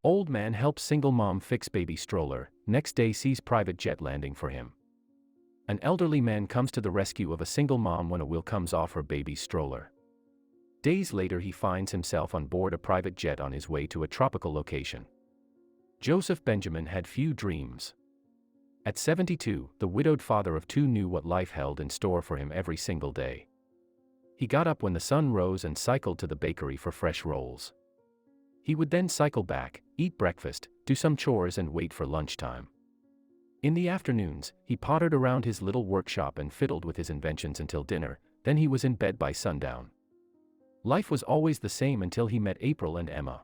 Old man helps single mom fix baby stroller, next day sees private jet landing for him. An elderly man comes to the rescue of a single mom when a wheel comes off her baby's stroller. Days later he finds himself on board a private jet on his way to a tropical location. Joseph Benjamin had few dreams. At 72, the widowed father of two knew what life held in store for him every single day. He got up when the sun rose and cycled to the bakery for fresh rolls. He would then cycle back, eat breakfast, do some chores and wait for lunchtime. In the afternoons, he pottered around his little workshop and fiddled with his inventions until dinner, then he was in bed by sundown. Life was always the same until he met April and Emma.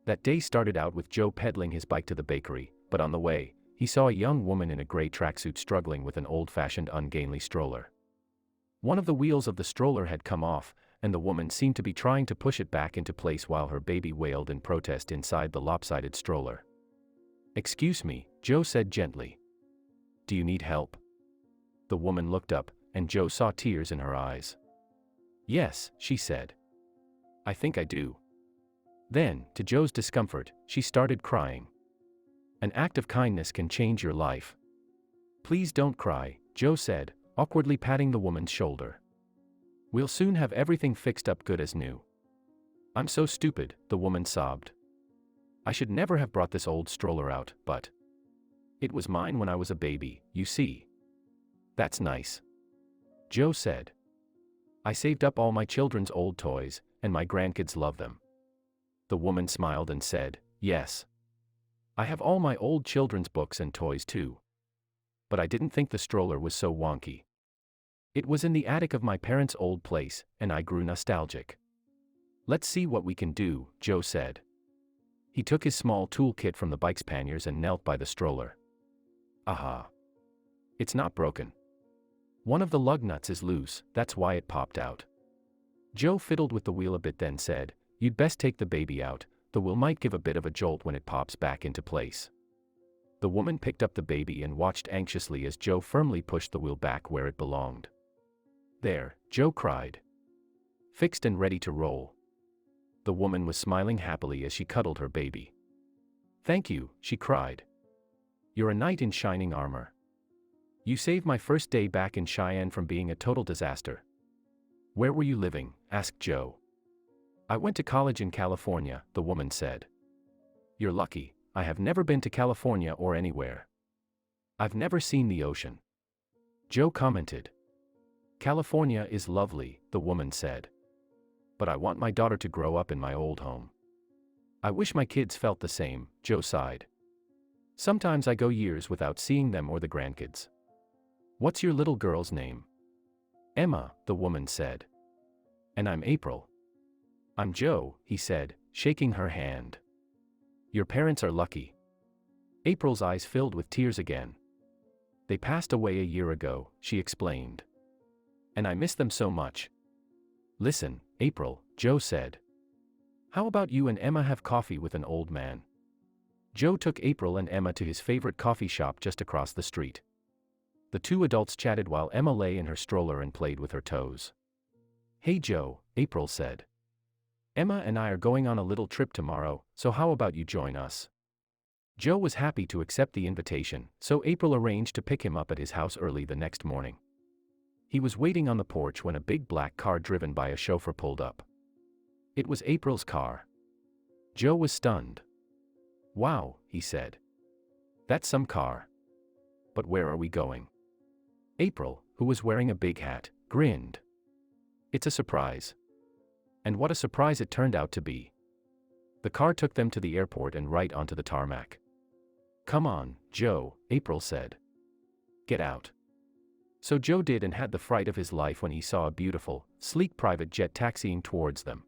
That day started out with Joe pedaling his bike to the bakery, but on the way, he saw a young woman in a gray tracksuit struggling with an old-fashioned ungainly stroller. One of the wheels of the stroller had come off, and the woman seemed to be trying to push it back into place while her baby wailed in protest inside the lopsided stroller. "Excuse me," Joe said gently. "Do you need help?" The woman looked up, and Joe saw tears in her eyes. "Yes," she said. "I think I do." Then, to Joe's discomfort, she started crying. An act of kindness can change your life. "Please don't cry," Joe said, awkwardly patting the woman's shoulder. "We'll soon have everything fixed up good as new." "I'm so stupid," the woman sobbed. "I should never have brought this old stroller out, but it was mine when I was a baby, you see." "That's nice," Joe said. "I saved up all my children's old toys, and my grandkids love them." The woman smiled and said, "Yes. I have all my old children's books and toys too. But I didn't think the stroller was so wonky. It was in the attic of my parents' old place, and I grew nostalgic." "Let's see what we can do," Joe said. He took his small toolkit from the bike's panniers and knelt by the stroller. "Aha! It's not broken. One of the lug nuts is loose, that's why it popped out." Joe fiddled with the wheel a bit then said, "You'd best take the baby out, the wheel might give a bit of a jolt when it pops back into place." The woman picked up the baby and watched anxiously as Joe firmly pushed the wheel back where it belonged. "There," Joe cried. "Fixed and ready to roll." The woman was smiling happily as she cuddled her baby. "Thank you," she cried. "You're a knight in shining armor. You saved my first day back in Cheyenne from being a total disaster." "Where were you living?" asked Joe. "I went to college in California," the woman said. "You're lucky. I have never been to California or anywhere. I've never seen the ocean." Joe commented. "California is lovely," the woman said. "But I want my daughter to grow up in my old home." "I wish my kids felt the same," Joe sighed. "Sometimes I go years without seeing them or the grandkids." "What's your little girl's name?" "Emma," the woman said. "And I'm April." "I'm Joe," he said, shaking her hand. "Your parents are lucky." April's eyes filled with tears again. "They passed away a year ago," she explained. "And I miss them so much." "Listen, April," Joe said. "How about you and Emma have coffee with an old man?" Joe took April and Emma to his favorite coffee shop just across the street. The two adults chatted while Emma lay in her stroller and played with her toes. "Hey Joe," April said. "Emma and I are going on a little trip tomorrow, so how about you join us?" Joe was happy to accept the invitation, so April arranged to pick him up at his house early the next morning. He was waiting on the porch when a big black car driven by a chauffeur pulled up. It was April's car. Joe was stunned. "Wow," he said. "That's some car. But where are we going?" April, who was wearing a big hat, grinned. "It's a surprise." And what a surprise it turned out to be. The car took them to the airport and right onto the tarmac. "Come on, Joe," April said. "Get out." So Joe did and had the fright of his life when he saw a beautiful, sleek private jet taxiing towards them.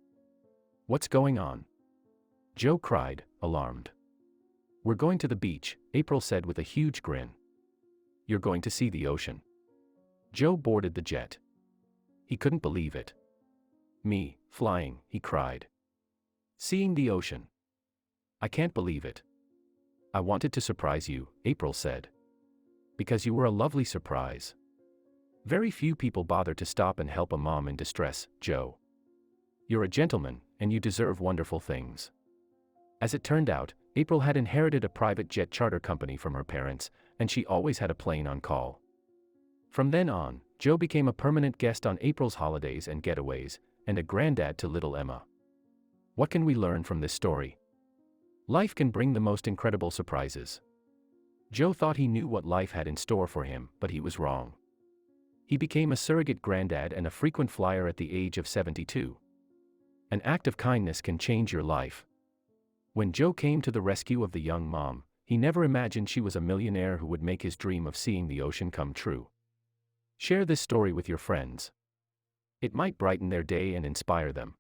"What's going on?" Joe cried, alarmed. "We're going to the beach," April said with a huge grin. "You're going to see the ocean." Joe boarded the jet. He couldn't believe it. "Me, flying," he cried. "Seeing the ocean. I can't believe it." "I wanted to surprise you," April said. "Because you were a lovely surprise. Very few people bother to stop and help a mom in distress, Joe. You're a gentleman, and you deserve wonderful things." As it turned out, April had inherited a private jet charter company from her parents, and she always had a plane on call. From then on, Joe became a permanent guest on April's holidays and getaways, and a granddad to little Emma. What can we learn from this story? Life can bring the most incredible surprises. Joe thought he knew what life had in store for him, but he was wrong. He became a surrogate granddad and a frequent flyer at the age of 72. An act of kindness can change your life. When Joe came to the rescue of the young mom, he never imagined she was a millionaire who would make his dream of seeing the ocean come true. Share this story with your friends. It might brighten their day and inspire them.